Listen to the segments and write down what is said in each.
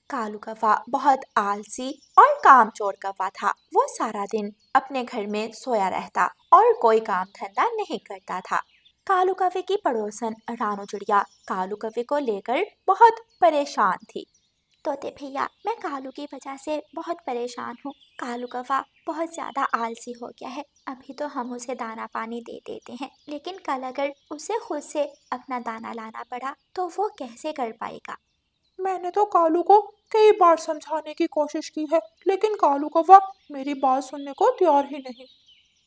कालू कौवा बहुत आलसी और कामचोर कौवा था। वो सारा दिन अपने घर में सोया रहता और कोई काम धंधा नहीं करता था। कालू कौवे की पड़ोसन रानू चिड़िया कालू कौवे को लेकर बहुत परेशान थी। तोते भैया, मैं कालू की वजह से बहुत परेशान हूँ। कालू कौवा बहुत ज्यादा आलसी हो गया है। अभी तो हम उसे दाना पानी दे देते हैं, लेकिन कल अगर उसे खुद से अपना दाना लाना पड़ा तो वो कैसे कर पाएगा। मैंने तो कालू को कई बार समझाने की कोशिश की है, लेकिन कालू कौवा मेरी बात सुनने को तैयार ही नहीं।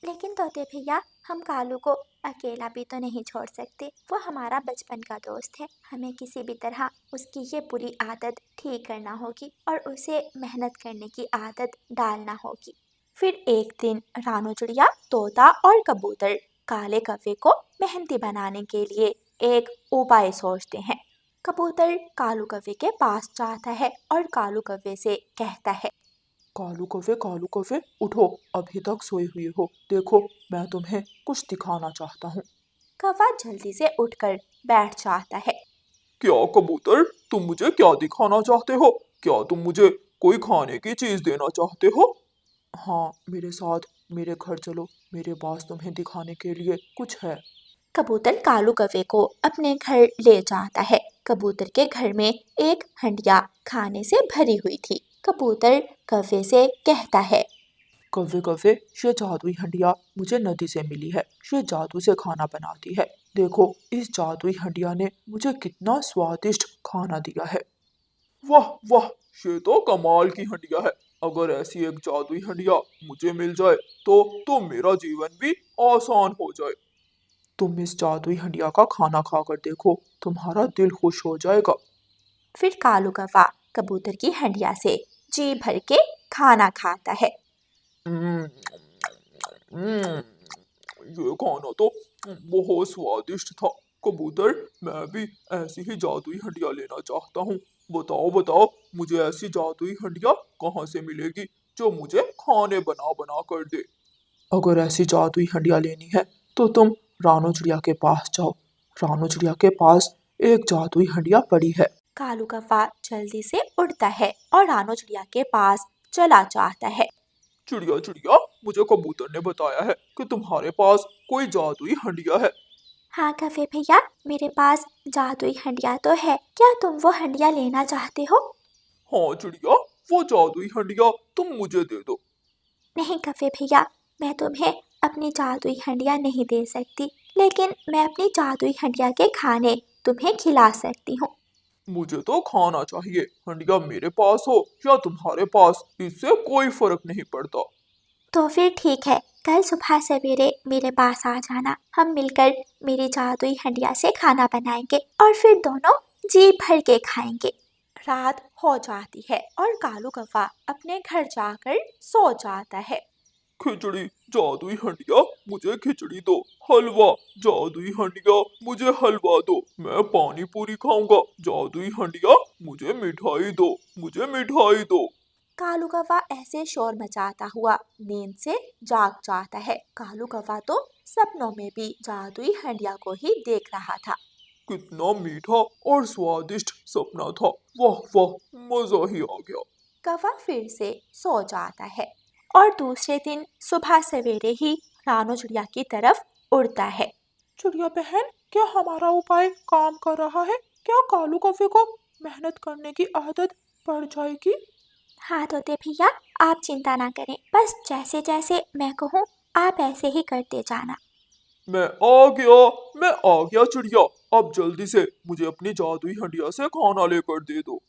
लेकिन तोते भैया, हम कालू को अकेला भी तो नहीं छोड़ सकते। वो हमारा बचपन का दोस्त है। हमें किसी भी तरह उसकी ये बुरी आदत ठीक करना होगी और उसे मेहनत करने की आदत डालना होगी। फिर एक दिन रानू चिड़िया, तोता और कबूतर काले कौवे को मेहनती बनाने के लिए एक उपाय सोचते हैं। कबूतर कालू कौवे के पास जाता है और कालू कौवे से कहता है। कालू कौवे उठो, अभी तक सोए हुए हो। देखो, मैं तुम्हें कुछ दिखाना चाहता हूँ। कौवा जल्दी से उठकर बैठ जाता है। क्या कबूतर, तुम मुझे क्या दिखाना चाहते हो? क्या तुम मुझे कोई खाने की चीज देना चाहते हो? हाँ, मेरे साथ मेरे घर चलो, मेरे पास तुम्हें दिखाने के लिए कुछ है। कबूतर कालू कौवे को अपने घर ले जाता है। कबूतर के घर में एक हंडिया खाने से भरी हुई थी। कबूतर कौवे से कहता है। कव्वे कव्वे, ये जादुई हंडिया मुझे नदी से मिली है। ये जादू से खाना बनाती है। देखो, इस जादुई हंडिया ने मुझे कितना स्वादिष्ट खाना दिया है। वाह वाह, ये तो कमाल की हंडिया है। अगर ऐसी एक जादुई हंडिया मुझे मिल जाए तो मेरा जीवन भी आसान हो जाए। तुम इस जादुई हंडिया का खाना खाकर देखो, तुम्हारा दिल खुश हो जाएगा। फिर कालू कौवा कबूतर की हंडिया से जी भर के खाना खाता है। हम्म, हम्म, ये खाना तो बहुत स्वादिष्ट था। कबूतर, मैं भी ऐसी ही जादुई हंडिया लेना चाहता हूँ। बताओ बताओ, मुझे ऐसी जादुई हंडिया कहाँ से मिलेगी जो मुझे खाने बना बना कर दे? अगर ऐसी जादुई हंडिया लेनी है तो तुम रानू चिड़िया के पास जाओ। रानू चिड़िया के पास एक जादुई हंडिया पड़ी है। कालू कौवा जल्दी से उड़ता है और रानू चिड़िया के पास चला जाता है। चिड़िया चिड़िया, मुझे कबूतर ने बताया है कि तुम्हारे पास कोई जादुई हंडिया है। हाँ कौवे भैया, मेरे पास जादुई हंडिया तो है। क्या तुम वो हंडिया लेना चाहते हो? हाँ चिड़िया, वो जादुई हंडिया तुम मुझे दे दो। नहीं कौवे भैया, मैं तुम्हें अपनी जादुई हंडिया नहीं दे सकती, लेकिन मैं अपनी जादुई हंडिया के खाने तुम्हें खिला सकती हूँ। मुझे तो खाना चाहिए। हंडिया मेरे पास हो या तुम्हारे पास, इससे कोई फर्क नहीं पड़ता। तो फिर ठीक है, कल सुबह सवेरे मेरे पास आ जाना। हम मिलकर मेरी जादुई हंडिया से खाना बनाएंगे और फिर दोनों जी भर के खाएंगे। रात हो जाती है और कालू कौवा अपने घर जाकर सो जाता है। खिचड़ी, जादुई हंडिया मुझे खिचड़ी दो। हलवा, जादुई हंडिया मुझे हलवा दो। मैं पानी पूरी खाऊंगा। जादुई हंडिया मुझे मिठाई दो। मुझे मिठाई दो। कालू कौवा ऐसे शोर मचाता हुआ नींद से जाग जाता है। कालू कौवा तो सपनों में भी जादुई हंडिया को ही देख रहा था। कितना मीठा और स्वादिष्ट सपना था। वाह वाह, मजा ही आ गया। कौवा फिर से सो जाता है और दूसरे दिन सुबह सवेरे ही रानू चिड़िया की तरफ उड़ता है। चिड़िया बहन, क्या हमारा उपाय काम कर रहा है? क्या कालू कौवे को मेहनत करने की आदत पड़ जाएगी? हाँ तोते भैया, आप चिंता ना करें। बस जैसे जैसे मैं कहूँ आप ऐसे ही करते जाना। मैं आ गया, मैं आ गया चिड़िया। अब जल्दी से मुझे अपनी जादुई हंडिया से खाना लेकर दे दो।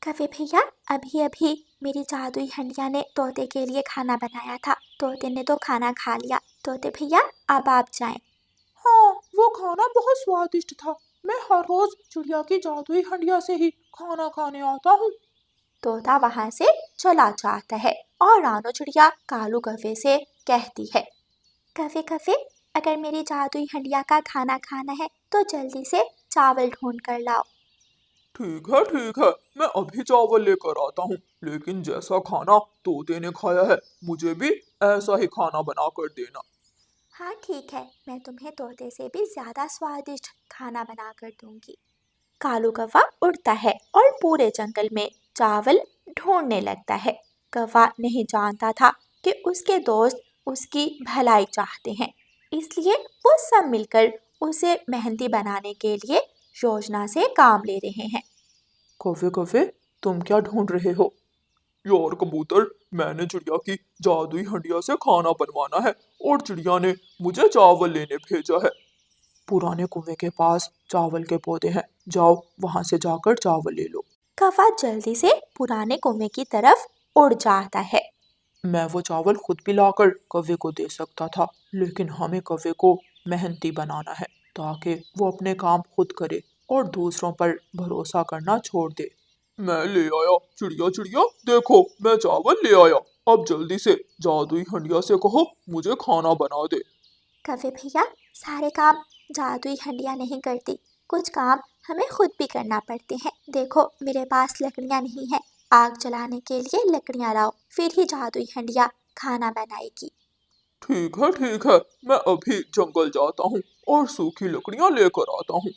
कवे भैया, अभी अभी मेरी जादुई हंडिया ने तोते के लिए खाना बनाया था। तोते ने तो खाना खा लिया। तोते भैया, अब आप जाएं। हाँ, वो खाना बहुत स्वादिष्ट था। मैं हर रोज चिड़िया की जादुई हंडिया से ही खाना खाने आता हूँ। तोता वहां से चला जाता है और रानो चिड़िया कालू कवे से कहती है। कवे कवे, अगर मेरी जादुई हंडिया का खाना खाना है तो जल्दी से चावल ढूंढ कर लाओ। ठीक है, मैं अभी चावल लेकर आता हूँ। लेकिन जैसा खाना तोते ने खाया है, मुझे भी ऐसा ही खाना बना कर देना। हाँ ठीक है, मैं तुम्हें तोते से भी ज्यादा स्वादिष्ट खाना बना कर दूंगी। कालू कौवा उड़ता है और पूरे जंगल में चावल ढूंढने लगता है। कौवा नहीं जानता था कि उसके दोस्त उसकी भलाई चाहते हैं, इसलिए वो सब मिलकर उसे मेहनती बनाने के लिए योजना से काम ले रहे हैं। कौवे कौवे, तुम क्या ढूंढ रहे हो? यार कबूतर, मैंने चिड़िया की जादुई हंडिया से खाना बनवाना है और चिड़िया ने मुझे चावल लेने भेजा है। पुराने कुएं के पास चावल के पौधे हैं, जाओ वहां से जाकर चावल ले लो। कौवा जल्दी से पुराने कुएं की तरफ उड़ जाता है। मैं वो चावल खुद भी लाकर कौवे को दे सकता था, लेकिन हमें कौवे को मेहनती बनाना है ताकि वो अपने काम खुद करे और दूसरों पर भरोसा करना छोड़ दे। मैं ले आया चिड़िया चिड़िया, देखो मैं चावल ले आया। अब जल्दी से जादुई हंडिया से कहो मुझे खाना बना दे। कौवे भैया, सारे काम जादुई हंडिया नहीं करती, कुछ काम हमें खुद भी करना पड़ते हैं। देखो मेरे पास लकड़ियाँ नहीं है, आग जलाने के लिए लकड़ियाँ लाओ, फिर ही जादुई हंडिया खाना बनाएगी। ठीक है, मैं अभी जंगल जाता हूँ और सूखी लकड़ियाँ लेकर आता हूँ।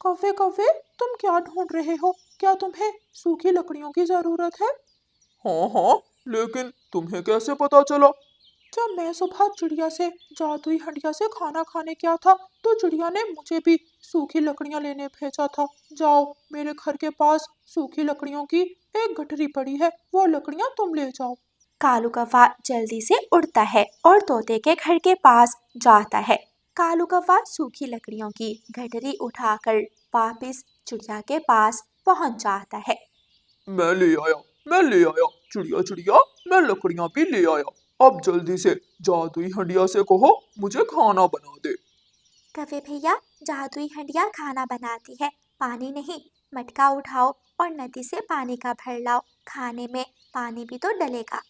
कौवे कौवे, तुम क्या ढूंढ रहे हो? क्या तुम्हें सूखी लकड़ियों की जरूरत है? हाँ, लेकिन तुम्हें कैसे पता चला? जब मैं सुबह चिड़िया से जादुई हंडिया से खाना खाने गया था, तो चिड़िया ने मुझे भी सूखी लकड़ियाँ लेने भेजा था। जाओ, मेरे घर के पास सूखी लकड़ियों की एक गठरी पड़ी है, वो लकड़ियाँ तुम ले जाओ। कालू कौवा जल्दी से उड़ता है और तोते के घर के पास जाता है। कालू कौवा सूखी लकड़ियों की गठरी उठाकर वापस चिड़िया के पास पहुंच जाता है। मैं ले आया चिड़िया चिड़िया, मैं लकड़ियाँ भी ले आया। अब जल्दी से जादुई हंडिया से कहो मुझे खाना बना दे। कौवे भैया, जादुई हंडिया खाना बनाती है, पानी नहीं। मटका उठाओ और नदी से पानी का भर लाओ, खाने में पानी भी तो डलेगा।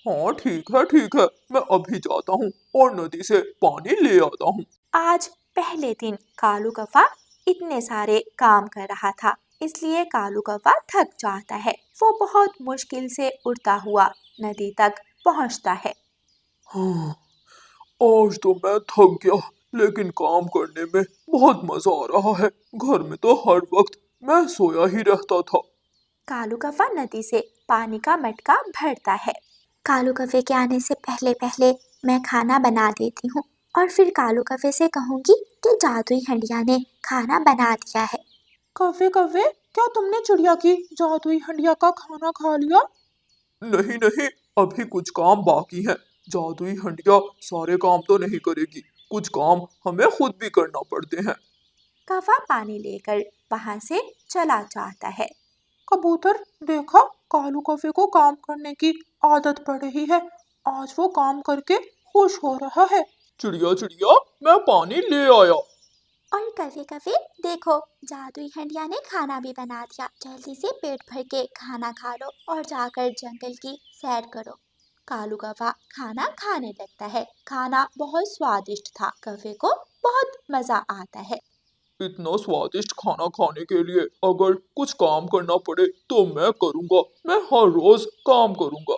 हाँ ठीक है, मैं अभी जाता हूँ और नदी से पानी ले आता हूँ। आज पहले दिन कालू कौवा इतने सारे काम कर रहा था, इसलिए कालू कौवा थक जाता है। वो बहुत मुश्किल से उड़ता हुआ नदी तक पहुंचता है। हाँ, आज तो मैं थक गया, लेकिन काम करने में बहुत मजा आ रहा है। घर में तो हर वक्त मैं सोया ही रहता था। कालू कौवा नदी से पानी का मटका भरता है। कालू कौवे के आने से पहले पहले मैं खाना बना देती हूँ और फिर कालू कौवे से कहूंगी कि जादुई हंडिया ने खाना बना दिया है। कौवे कौवे, क्या तुमने चिड़िया की जादुई हंडिया का खाना खा लिया? नहीं, अभी कुछ काम बाकी हैं। जादुई हंडिया सारे काम तो नहीं करेगी, कुछ काम हमें खुद भी करना पड़ते हैं। कौवा पानी लेकर वहां से चला जाता है। कबूतर, देखा, कालू कौवे को काम करने की आदत पड़ रही है। आज वो काम करके खुश हो रहा है। चिड़िया चिड़िया, मैं पानी ले आया। और कौवे कौवे, देखो जादुई हंडिया ने खाना भी बना दिया, जल्दी से पेट भर के खाना खा लो और जाकर जंगल की सैर करो। कालू कौवा खाना खाने लगता है। खाना बहुत स्वादिष्ट था, कौवे को बहुत मजा आता है। इतना स्वादिष्ट खाना खाने के लिए अगर कुछ काम करना पड़े तो मैं करूँगा। मैं हर रोज काम करूँगा।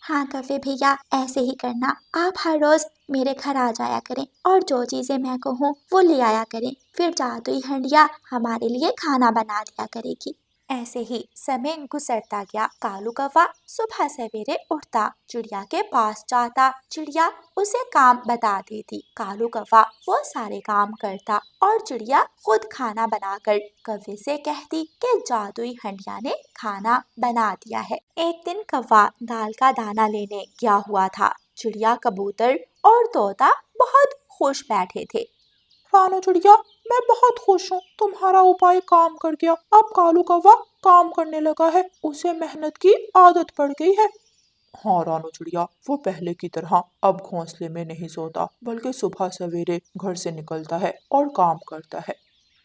हाँ कौवे भैया, ऐसे ही करना। आप हर रोज मेरे घर आ जाया करें और जो चीजें मैं कहूँ वो ले आया करें, फिर जादुई हंडिया हमारे लिए खाना बना दिया करेगी। ऐसे ही समय गुजरता गया। कालू कौवा सुबह सवेरे उठता, चिड़िया के पास जाता, चिड़िया उसे काम बता देती। कालू कौवा वो सारे काम करता और चिड़िया खुद खाना बनाकर कौवे से कहती कि जादुई हंडिया ने खाना बना दिया है। एक दिन कौवा दाल का दाना लेने गया हुआ था। चिड़िया, कबूतर और तोता बहुत खुश बैठे थे। रानू चिड़िया, मैं बहुत खुश हूँ, तुम्हारा उपाय काम कर गया। अब कालू कौवा काम करने लगा है, उसे मेहनत की आदत पड़ गई है। हाँ रानू चिड़िया, वो पहले की तरह अब घोंसले में नहीं सोता, बल्कि सुबह सवेरे घर से निकलता है और काम करता है।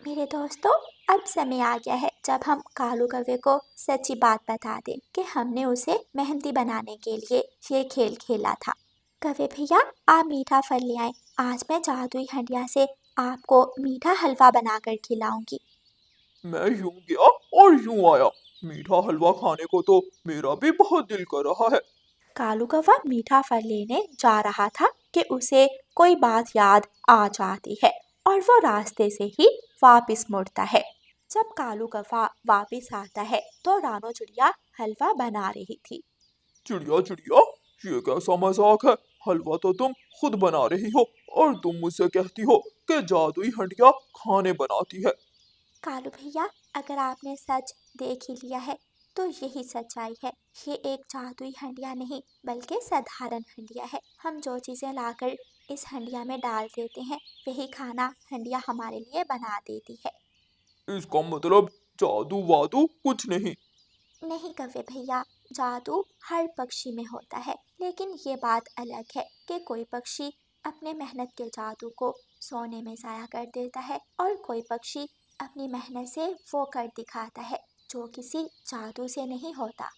मेरे दोस्तों, अब समय आ गया है जब हम कालू कौवे को सच्ची बात बता दें कि हमने उसे मेहनती बनाने के लिए ये खेल खेला था। कौवे भैया, आप मीठा फल ले आए, आज मैं जादुई हंडिया से आपको मीठा हलवा बनाकर खिलाऊंगी। मैं यूं गया और यूं आया, मीठा हलवा खाने को तो मेरा भी बहुत दिल कर रहा है। कालू कौवा मीठा फल लेने जा रहा था कि उसे कोई बात याद आ जाती है और वो रास्ते से ही वापस मुड़ता है। जब कालू कौवा वापस आता है तो रानो चिड़िया हलवा बना रही थी। चिड़िया चिड़िया, ये कैसा मजाक है? हलवा तो तुम खुद बना रही हो और तुम मुझसे कहती हो कि जादुई हंडिया खाने बनाती है। कालू भैया, अगर आपने सच देख ही लिया है तो यही सच्चाई है। ये एक जादुई हंडिया नहीं बल्कि साधारण हंडिया है। हम जो चीज़ें लाकर इस हंडिया में डाल देते हैं वही खाना हंडिया हमारे लिए बना देती है। इसका मतलब जादू वादू कुछ नहीं? नहीं कव्वे भैया, जादू हर पक्षी में होता है, लेकिन ये बात अलग है कि कोई पक्षी अपने मेहनत के जादू को सोने में ज़ाया कर देता है और कोई पक्षी अपनी मेहनत से वो कर दिखाता है जो किसी जादू से नहीं होता।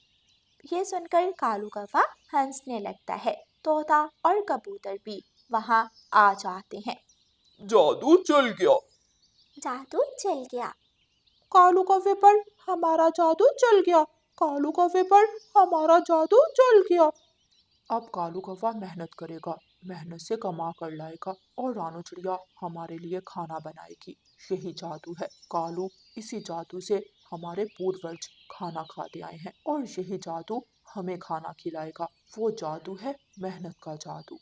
ये सुनकर कालू कौवा हंसने लगता है। तोता और कबूतर भी वहाँ आ जाते हैं। जादू चल गया। जादू चल गया। कालू कौवे पर हमारा जादू चल गया। कालू कौवे पर हमारा जादू चल गया। अब कालू कौवा मेहनत करेगा, मेहनत से कमा कर लाएगा और रानू चिड़िया हमारे लिए खाना बनाएगी। यही जादू है कालू। इसी जादू से हमारे पूर्वज खाना खाते आए हैं और यही जादू हमें खाना खिलाएगा। वो जादू है मेहनत का जादू।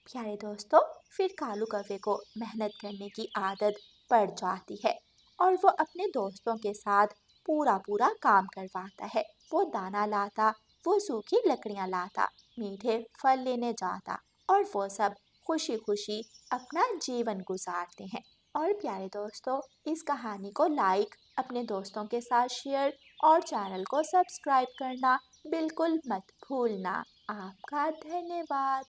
प्यारे दोस्तों, फिर कालू कौवे को मेहनत करने की आदत पड़ जाती है और वो अपने दोस्तों के साथ पूरा पूरा काम करवाता है। वो दाना लाता, वो सूखी लकड़ियाँ लाता, मीठे फल लेने जाता और वो सब खुशी खुशी अपना जीवन गुजारते हैं। और प्यारे दोस्तों, इस कहानी को लाइक, अपने दोस्तों के साथ शेयर और चैनल को सब्सक्राइब करना बिल्कुल मत भूलना। आपका धन्यवाद।